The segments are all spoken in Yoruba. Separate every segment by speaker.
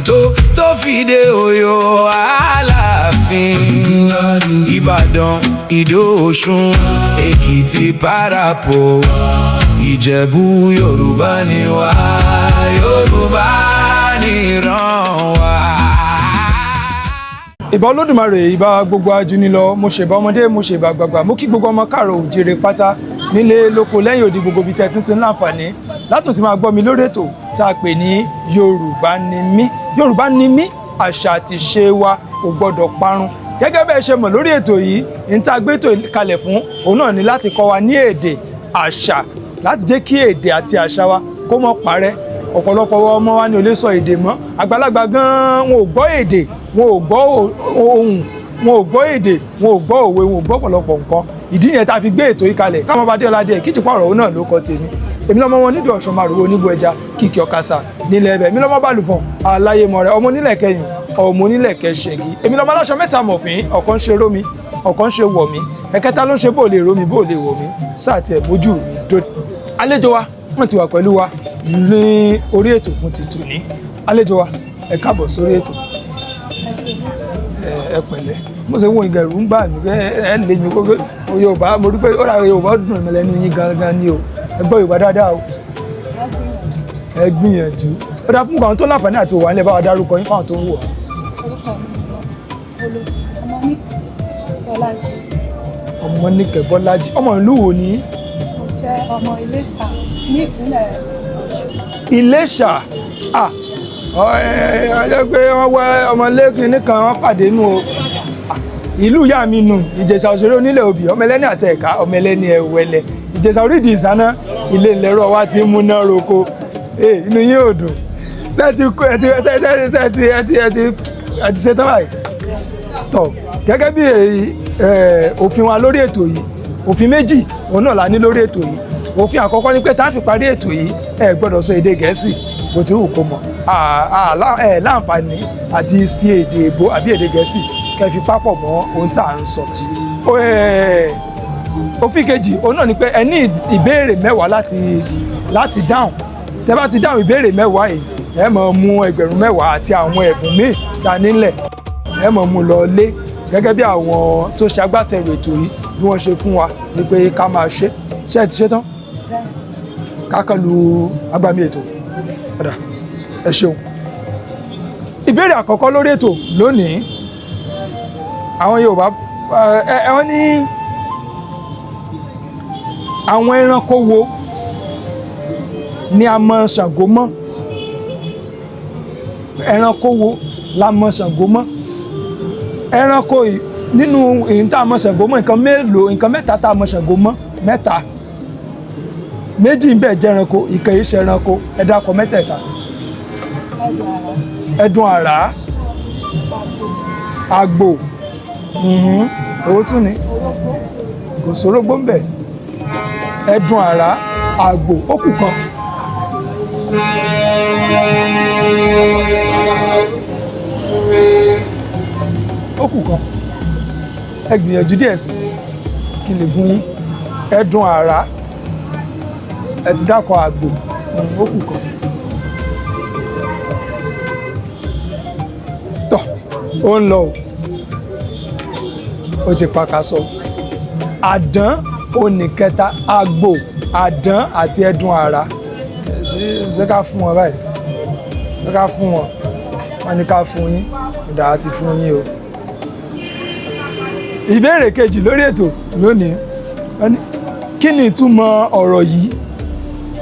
Speaker 1: tó fi dé Ọ̀yọ́ Aláàfin Ìbàdàn Ìdó Ọ̀ṣun Èkìtì Parapo Ìjẹ̀bú Yorùbá ni wá Yorùbá Niran wá.
Speaker 2: Ìbà Olódùmarè, ìbà gbogbo ajúnilọ, mo ṣèbà ọmọdé, mo ṣèbà àgbààgbà, mo kí gbogbo ọmọ káàárọ̀ oòjíire pátá nílé lóko lẹ́yìn odi gbogbo bíi tẹ́tún láǹfààní látún ti máa gbọ́ mi lórí ètò tá a pè ní Yorùbá ni mí. Yorùbá ni mí, àṣà àti ìṣe wa kò gbọdọ̀ parun. Gẹ́gẹ́ bẹ́ẹ̀ ṣe mọ̀ lórí ètò yìí, ní tá a gbé ètò kalẹ̀ fún òun náà ni láti kọ́ wa ní èdè àṣà, láti jẹ́ kí èdè àti àṣà wa kó mọ́ parẹ́. Ọ̀pọ̀lọpọ̀ ọmọ wa ni ò lè sọ èdè mọ́, àgbàlagbà gan-an wọn ò gbọ́ èdè, wọn ò gbọ́ ohùn, wọn ò gbọ́ èdè, wọn ò gbọ́ òwe, wọn ò gbọ́ ọ̀pọ̀lọpọ̀ nǹkan. Ìdí nìyẹn tá a fi gbé ètò yìí kalẹ̀. Omooba Adeola Adeyeye Kijipaoro òun náà ló kọ tèmi. Èmi lọ́mọ wọn nídìí ọ̀ṣọ́ márùwò onígbò ẹja kìkì ọ̀kasà nílẹ̀ ẹbẹ̀. Èmi lọ́mọ bálùfọ̀n aláyémọ̀rẹ́ ọmọ onílẹ̀ kẹyìn ọmọ onílẹ̀ kẹṣẹ̀gì. Èmi lọ́mọ aláṣọ mẹ́ta mọ̀fín, ọ̀kan ṣe rómi, ọ̀kan ṣe wọ̀ mí, ẹ̀kẹta ló ń ṣe bó lè rómi bó lè wọ̀ mí, sáà tiẹ̀ mójú mi dòdò. Àlejò wa wọ́n ti wà pẹ̀lú wa ní orí ètò fún ti tòní. Àlejò wa ẹ káàbọ̀ sórí ètò. Ẹ pẹ̀lẹ́, mo ṣe wo ìgẹ̀rù ń bà mí ẹ lè yín gbogbo Yorùbá, mo rí pé ó ra Yorùbá dùn mí lẹ́nu yín gangan ni o. Ẹ gbọ́ Yorùbá dáadáa o. Ẹ gbìyànjú. Ó dá fún àwọn tó láǹfààní àti òwà nílẹ̀ bá wa dárúkọ yín fáwọn tó ń wọ̀. Omonike Bolaji. Ọmọ ìlú wo ni?
Speaker 3: Mo jẹ́ ọmọ Iléṣà ní ìpínlẹ̀ Ọ̀ṣun.
Speaker 2: Iléṣà. Ọjọ́ pé wọ́n wá ọmọlẹ́kùn nìkan wọ́n pàdé nù o. Ìlú ìyá mi nù Ìjẹ̀ṣà òṣèré onílẹ̀ òbí ọmọ ẹlẹ́ni àti ẹ̀ka ọmọ ẹlẹ́ni ẹ̀wẹ̀lẹ̀ Ìjẹ̀ṣà orídì ìsáná ilé ìlẹ́rọ wa ti múná roko. Inú yín ò dùn. Ṣé ti ṣe tán báyìí? Tọ́ gẹ́gẹ́ bí òfin wa lórí ètò yìí, òfin méjì òun náà la ní lórí ètò yìí. Òfin àkọ́kọ́ ni pé tá a fi parí ètò yìí ẹ gbọ́dọ̀ sọ èdè Gẹ̀ẹ́sì bó ti wù kó mọ̀. Láǹfààní àti fi èdè èbó àbí èdè Gẹ̀ẹ́sì kẹ́ fi pápọ̀ mọ́ ohun tá à ń sọ. Òfin kejì òun náà ni pé ẹ ní ìbéèrè mẹ́wàá láti dáhùn. Tẹ́ bá ti dáhùn ìbéèrè mẹ́wàá yìí ẹ máa mú ẹgbẹ̀rún mẹ́wàá àti àwọn ẹ̀bùn míì ta nílẹ̀ ẹ máa mú lọ lé gẹ́gẹ́ bí àwọn tó ṣe agbátẹrù ètò yìí bí wọ́n ṣe fún wa ní pé ká máa ṣe. Ṣé ẹ ti ṣe tán? Kákan lu agbami ètò. Ọ̀dà ẹ ṣeun. Ìbéèrè àkọ́kọ́ lórí ètò lónìí, àwọn Yorùbá wọ́n ní àwọn ẹranko wo ni a mọ̀ Ṣàngó mọ́? Ẹranko wo la mọ̀ Ṣàngó mọ́? Ẹranko nínú èyí tá a mọ̀ Ṣàngó mọ́, nǹkan mélòó, nǹkan mẹ́ta tá a mọ̀ Ṣàngó mọ́, mẹ́ta. Méjì ń bẹ jẹ́ ẹranko, ìkan yìí ṣe ẹranko, ẹ dákọ mẹ́tẹ̀ẹ̀ta. Ẹdun àrá, àgbò, owó tún ni kò sórógbó ń bẹ. Ẹdun àrá, àgbò, ó kù kan. Ó kù kan. Ẹ gbìyànjú díẹ̀ sí kí n lè fún yín. Ẹdun àrá, ẹ ti dákọ àgbò, ó kù kan. Tọ́ ó ń lọ ó ti pakasọ. Àdán oníkẹta, àgbò, àdán àti ẹdun àrá. Ṣé ká fún wọn báyìí? Ṣé ká fún wọn? Wọ́n ní ká fún yín, ìdá àti fún yín o. Ìbéèrè kejì lórí ètò lónìí, kí ni ìtumọ̀ ọ̀rọ̀ yìí?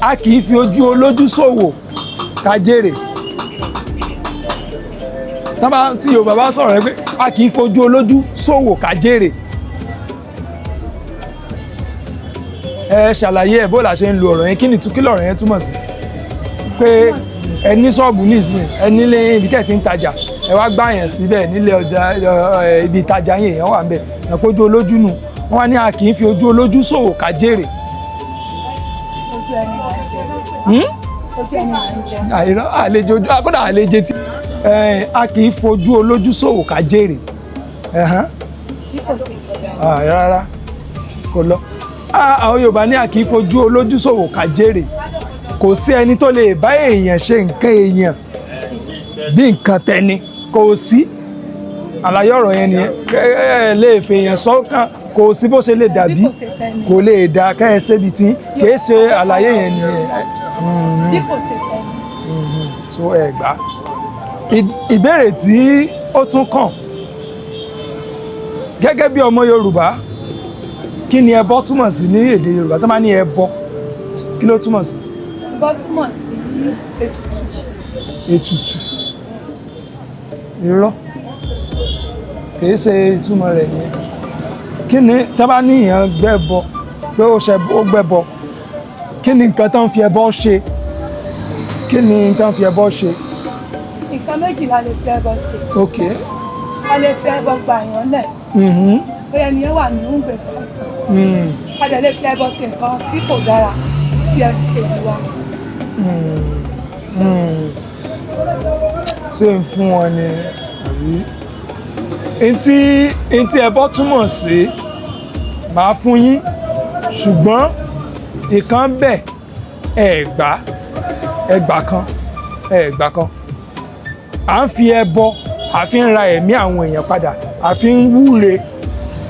Speaker 2: A kì í fi ojú olójú ṣòwò ká jèrè. Tí Yorùbá bá sọ̀rọ̀ rẹ pé a kì í fojú olójú ṣòwò ká jèrè. Ẹ ṣàlàyé ẹ̀ bó la ṣe ń lo ọ̀rọ̀ yẹn, kí ni kí lọ̀rọ̀ yẹn túmọ̀ sí? Pé ẹ ní ṣọ́ọ̀bù nísìnyí, ẹ nílé ibi tẹ́ ti ń tajà, ẹ wá gbá yẹn síbẹ̀ nílé ọjà ibi ìtajà yẹn èèyàn wà ń bẹ̀, ẹ kójú olójú nù. Wọ́n wá ní a kì í fi ojú olójú ṣòwò ká jèrè. Àìrọ́ àlejò ojú akọ́dà àlejò tí a kì í fojú olójú ṣòwò ká jèrè. Rárá kò lọ. Àwọn Yorùbá ní a kì í fojú olójú ṣòwò ká jèrè. Kò sí ẹni tó lè bá èèyàn ṣe nǹkan èèyàn bí nǹkan tẹni kò sí àlàyé ọ̀rọ̀ yẹn nìyẹn lè fèèyàn sọ́kàn kò sí bó ṣe lè dàbí kò lè dà kẹ́ ẹ ṣébi tí kìí ṣe àlàyé yẹn nìyẹn.
Speaker 3: bí kò ṣe tẹni.
Speaker 2: so ẹ gbà ìbéèrè tí ó tún kàn gẹ́gẹ́ bí ọmọ Yorùbá kí ni ẹbọ túmọ̀ sí ní èdè Yorùbá tó máa ní ẹbọ kí ló túmọ̀ sí?
Speaker 3: ẹbọ túmọ̀ sí ètùtù.
Speaker 2: Ètùtù irọ́ kìí ṣe ìtumọ̀ rẹ̀ nìyẹn. Kí ni tá bá ní èèyàn gbẹ́bọ pé ó gbẹ́bọ kí ni nǹkan tó ń fi ẹbọ ṣe? Kí ni tó ń fi ẹbọ ṣe?
Speaker 3: nǹkan méjì la lè fi ẹbọ ṣe.
Speaker 2: Ok.
Speaker 3: a lè fi ẹbọ gba èèyàn lẹ̀. bóyá ẹni yẹn wà ní oúnjẹ ìfọ̀sán. a dẹ̀ lè fi ẹbọ ṣe nǹkan tí kò dára sí ẹbí kejì wa.
Speaker 2: ṣé ń fún wọn ni àbí? Ntí ẹbọ túmọ̀ sí màá fún yín ṣùgbọ́n ìkan bẹ̀ ẹgbà kan à ń fi ẹbọ àfi ń ra ẹ̀mí àwọn èèyàn padà àfi ń wúre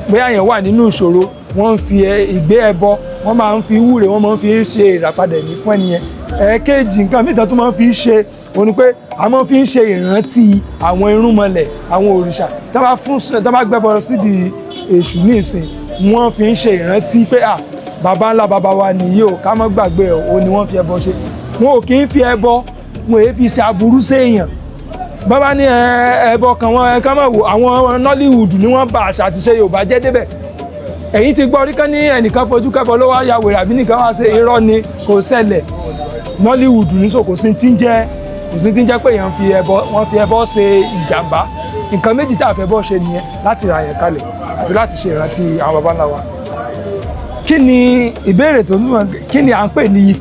Speaker 2: bóyá èèyàn wà nínú ìṣòro wọ́n ń fi ìgbé ẹbọ wọ́n máa ń fi wúre wọ́n máa ń fi ṣe ìràpadà ẹ̀mí fún ẹnìyẹn. Ẹ̀ẹ̀kejì nǹkan mìíràn tó máa ń fi ṣe òun ni pé a máa ń fi ṣe ìrántí àwọn irúnmọlẹ̀ àwọn òrìṣà tá bá gbẹ́bọ sídìí èṣù ní ìsìn wọ́n fi ń ṣe ìrántí pé bàbá ńlá bàbá wa nìyí o ká má gbàgbé o ni wọ́n fi ẹbọ ṣe. Wọn ò kì í fi ẹbọ wọn èé fi ṣe aburú séèyàn. Bàbá ní ẹbọ kan wọn ká má wò àwọn Nollywood ni wọ́n bà àṣà àti ṣe Yorùbá jẹ́ débẹ̀. Ẹ̀yin ti gbọ́ rí kán ní ẹnìkan fojú kẹ́bọ ló wá ya wèrè àbí nìkan wá ṣe irọ́ ni kò ṣẹlẹ̀. Nollywood ní so kò sí tí ń jẹ́ pé èèyàn wọ́n fi ẹbọ ṣe ìjàmbá. Nǹkan méjì tá a fẹ́ bọ́ ṣe nìyẹn láti ra yẹn kalẹ̀ àti láti ṣe ìrántí àwọn baba ńlá wa. Kí ni ìbéèrè tó ń kí ni à ń pè ní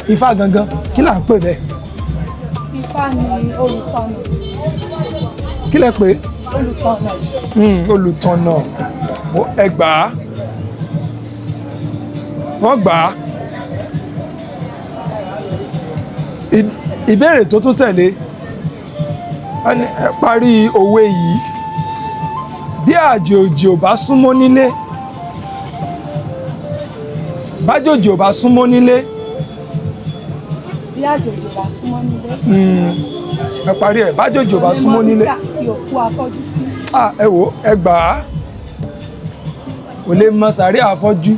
Speaker 2: Ifá gangan kí là ń pè bẹ́ẹ̀?
Speaker 3: Ifá ni olùtọ́nà.
Speaker 2: Kí lẹ pè?
Speaker 3: Olùtọ́nà.
Speaker 2: Olùtọ́nà ẹ gbà á wọ́n gbà á. Ìbéèrè tó tún tẹ̀lé parí òwe yìí bí àjòjì ò bá súnmọ́ nílé bájòjì ò bá súnmọ́ nílé.
Speaker 3: Bí àjòjì ò bá súnmọ́ nílé.
Speaker 2: Ẹ parí ẹ̀ bájòjì ò bá súnmọ́ nílé. Ẹ wò ẹ gbà á ò lè mọ sàárè àfọ́jú.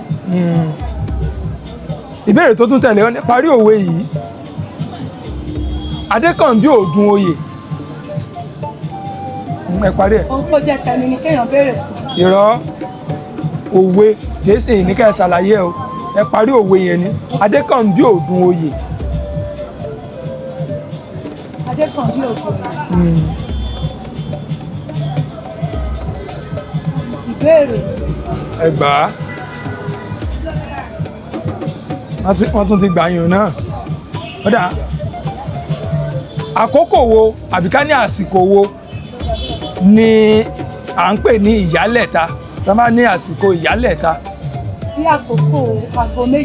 Speaker 2: Ìbéèrè tó tún tẹ̀lé parí òwe yìí Adékànbí ò dun oyè. Ẹ parí ẹ̀.
Speaker 3: Ohun tó jẹ́ tẹnu ni kéèyàn béèrè fún.
Speaker 2: Irọ́ òwe kìí ṣe ìníkẹ́ ẹ ṣàlàyé o ẹ parí òwe yẹn ni Adékànbí ò dun oyè.
Speaker 3: Adékànbí ò dun oyè. Ìbéèrè.
Speaker 2: Ẹ gbà á wọ́n tún ti gbà yín náà. Ó dà àkókò wo àbí ká ní àsìkò wo ni à ń pè ní ìyálẹ̀ta tá bá ní àsìkò ìyálẹ̀ta?
Speaker 3: Bí àkókò aago 12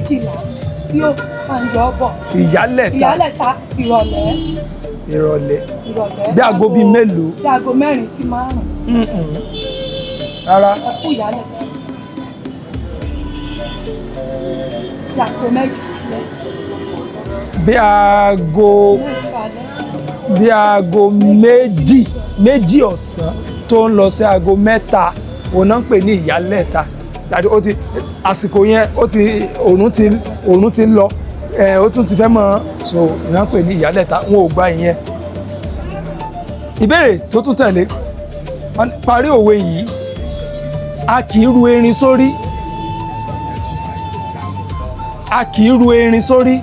Speaker 3: tí ó kàn yọ bọ̀. Ìyálẹ̀ta ìrọ̀lẹ́. Bí aago bíi mélòó? Bí aago 4 sí 5.
Speaker 2: Rárá.
Speaker 3: Ẹ kú ìyálẹ̀ta. Bí aago 4.
Speaker 2: Bí aago méjì ọ̀sán tó ń lọ sí aago 3 òun náà ń pè ní ìyálẹ̀ta. Àsìkò yẹn òòrùn ti lọ ó tún ti fẹ́ mọ́ so ìná ń pè ní ìyálẹ̀ta wọn ò gba ìyẹn. Ìbéèrè tó tún tẹ̀lé parí òwe yìí a kì í ru erin sórí. A kì í ru erin sórí.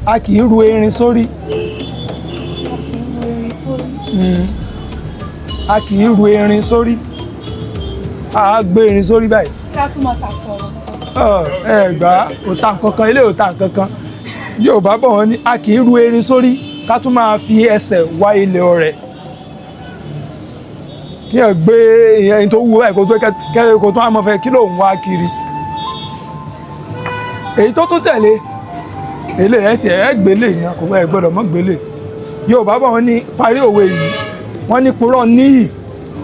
Speaker 2: A kì í ru erin sórí. A kì í ru erin sórí. A gbé erin sórí báyìí. Ẹ gbà òtà nǹkankan ilé òtà nǹkankan Yorùbá bọ̀ wọ́n ní a kì í ru erin sórí ká tún máa fi ẹsẹ̀ wá ilé ọrẹ. Kí ẹ gbé ẹyin tó wú báyìí kó tó máa fẹ́ kí ló ń wá kiri. Èyí tó tún tẹ̀lé èlé ẹ̀ tí ẹ̀ gbélé ìná kò bá ẹ gbọ́dọ̀ mọ́ gbélé Yorùbá bọ̀ wọ́n ní parí òwe yìí wọ́n ní purọ́ níyì.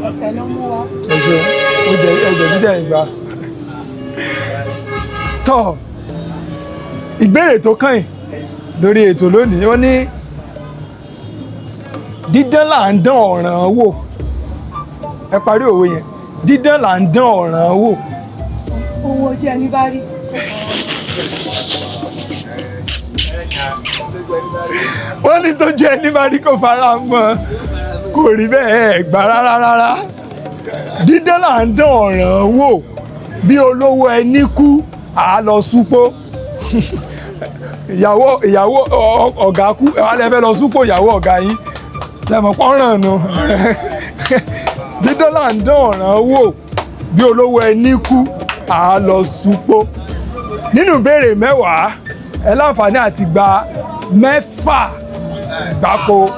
Speaker 3: Ọ̀tẹ̀ ló mú wa.
Speaker 2: ẹ̀sẹ̀ ẹ̀jẹ̀ dídẹ̀ ìgbà. Tọ́ ìbéèrè tó kàn yìí lórí ètò lónìí wọ́n ní dídán là ń dán ọ̀ràn wò. Ẹ parí òwe yẹn, dídán là ń dán ọ̀ràn wò.
Speaker 3: Ohun ojú ẹni bá rí.
Speaker 2: Wọ́n ní tó jẹ́ ẹni bá rí kò fara mọ́, kò rí bẹ́ẹ̀ gbà rárá. Dídán là ń dán ọ̀ràn wò, bí olówó ẹni kú àá lọ súpó. ìyàwó ọ̀gá kú ẹ wá lẹ́fẹ́ lọ súpó ìyàwó ọ̀gá yín sẹ́mọ̀ pọ́nrán nu. Dídán là ń dán ọ̀ràn wò, bí olówó ẹni kú àá lọ súpó. Nínú ìbéèrè 10 ẹ láǹfààní àti gba 6 gbáko.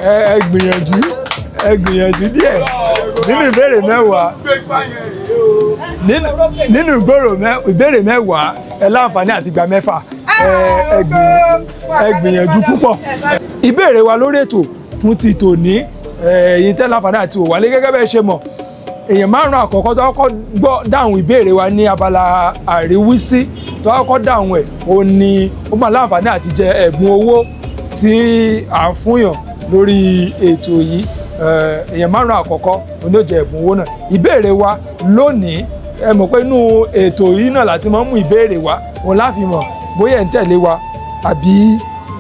Speaker 2: Ẹ gbìyànjú díẹ̀ nínú ìbéèrè 10. Nínú ìbéèrè 10 ẹ láǹfààní àti gba 6. Ẹ gbìyànjú púpọ̀. Ìbéèrè wa lórí ètò fún ti tòní ẹ̀yin tẹ́ láǹfààní àti òwálé gẹ́gẹ́ bẹ́ẹ̀ ṣe mọ̀ èèyàn 5 àkọ́kọ́ tó kọ́kọ́ gbọ́ dáhùn ìbéèrè wa ní abala àríwísí tó kọ́kọ́ dáhùn ẹ̀ ó ní ó máa láǹfààní àti jẹ ẹ̀bùn owó tí à ń fúnyàn lórí ètò yìí. Èèyàn 5 àkọ́kọ́ ó jẹ ẹ̀bùn owó náà. Ìbéèrè wa lónìí ẹ mọ̀ pé inú ètò yìí náà láti máa ń mú ìbéèrè wa òun láfi mọ̀ bóyá ẹ̀ ń tẹ̀lé wa àbí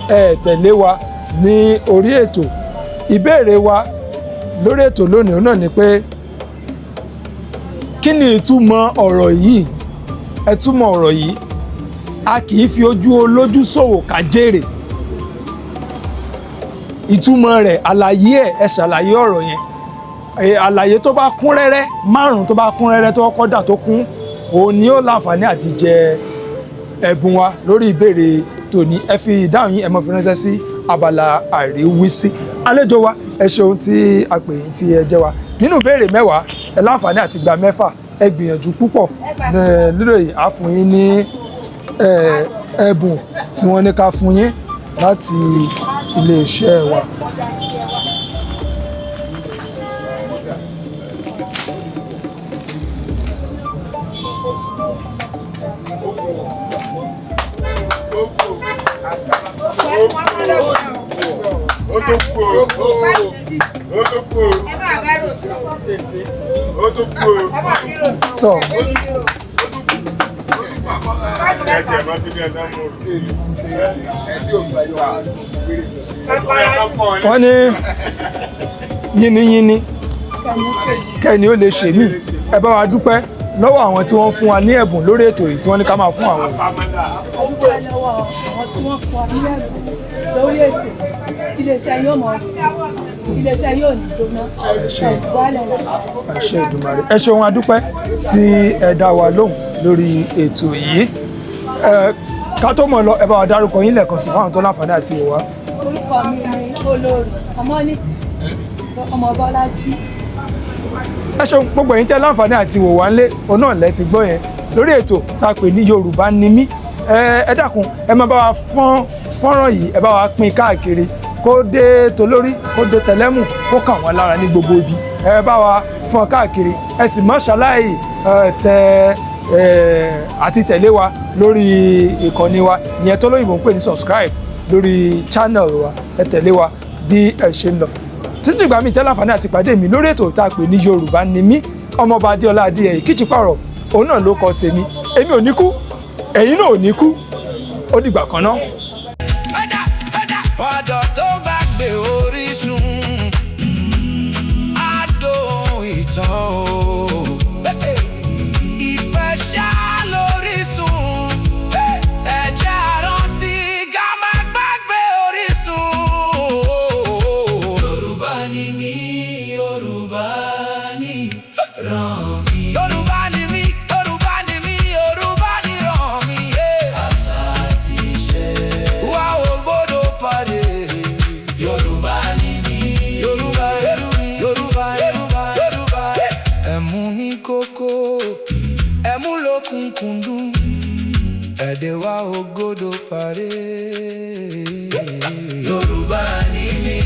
Speaker 2: ẹ̀ tẹ̀lé wa ní orí ètò. Ìbéèrè wa lórí ètò lónìí náà ni pé kí ni ìtumọ̀ ọ̀rọ̀ yìí? Ẹ túmọ̀ ọ̀rọ̀ yìí, a kì í fi ojú olójú ṣòwò ká jèrè. Ìtumọ̀ rẹ̀ àlàyé ẹ ṣàlàyé ọ̀rọ̀ yẹn. Àlàyé tó bá kún rẹ́rẹ́, 5 tó bá kún rẹ́rẹ́ tó kọ́kọ́ dà tó kún òun ni ó láǹfààní àti jẹ ẹ̀bùn wa lórí ìbéèrè tòní. Ẹ fi ìdáhùn yín ẹ mọ̀ fi ránṣẹ́ sí abala àríwísí. Àlejò wa ẹ ṣeun tí a pè yín tí ẹ jẹ́ wa. Nínú ìbéèrè 10 ẹ láǹfààní àti gba 6. Ẹ gbìyànjú púpọ̀. Lílo yìí á fún yín ní ẹ̀bùn tí wọ́n ní ká fún yín láti ilé-iṣẹ́ wa. Tọ́ wọ́n ní yínníyínní kẹ́ni ó lè ṣe mí. Ẹ bá wa dúpẹ́ lọ́wọ́ àwọn tí wọ́n fún wa ní ẹ̀bùn lórí ètò yìí tí wọ́n ní ká máa fún àwọn.
Speaker 3: Adúpẹ́ lọ́wọ́ àwọn tí wọ́n fún wa ní ẹ̀bùn lórí ètò. Iléeṣẹ́ yóò mọ̀ ọ́, iléeṣẹ́ yóò ní jóná.
Speaker 2: Àṣẹ Èdùmàrè. Ẹ ṣeun adúpẹ́ tí ẹ dá wa lóhùn lórí ètò yìí. Ká tó mọ̀ lọ ẹ bá wa dárúkọ yín lẹ́ẹ̀kan sí fáwọn tó láǹfààní àti wò wá.
Speaker 3: Orúkọ mi ni Olórí Omonike ọmọ Bolaji.
Speaker 2: Ẹ ṣeun gbogbo ẹ̀yin tẹ́ láǹfààní àti wò wá ńlé òun náà lẹ ti gbọ́ yẹn lórí ètò tá a pè ní Yorùbá Ni Mi. Ẹ dákun ẹ máa bá wa fọ́nrán yìí ẹ bá wa pín káàkiri kó dé tolórí kó dé tẹlẹ́mù kó kàn wọ́n lára ní gbogbo ibi. Ẹ bá wa fọ́n káàkiri ẹ sì má ṣaláì àti tẹ̀lé wa lórí ìkànnì wa ìyẹn tó lóyìnbó ń pè ní subscribe lórí channel wa. Ẹ tẹ̀lé wa bí ẹ ṣe ń lọ. Títí ìgbà mi tẹ́lá àǹfààní àti pàdé mi lórí ètò tá a pè ní Yorùbá Ni Mi. Omooba Adeola Adeyeye Kijipaoro òun náà ló kọ tèmi. Èmi ò ní kú ẹ̀yin náà ò ní kú ó dìgbà kan náà.
Speaker 1: Ọ̀dọ̀ tó gbàgbé orísun adùn ìtàn o. Ìfẹ́ ṣá lórísun ẹ̀jẹ̀ àrántí ká má gbàgbé orísun. Yorùbá ni mí, Yorùbá ni ràn mí. Yorùbá ni mí, Yorùbá ni mí, Yorùbá ni ràn mí. Àṣà àti ìṣe wa ò gbọdọ̀ pàdé. Yorùbá ni mí, Yorùbá, Yorùbá, Yorùbá, Yorùbá. Ẹ̀mú ní kókó, ẹ̀mú lókùnkùn dùn. Èdè wa ògodò parẹ́. Yorùbá ni mí.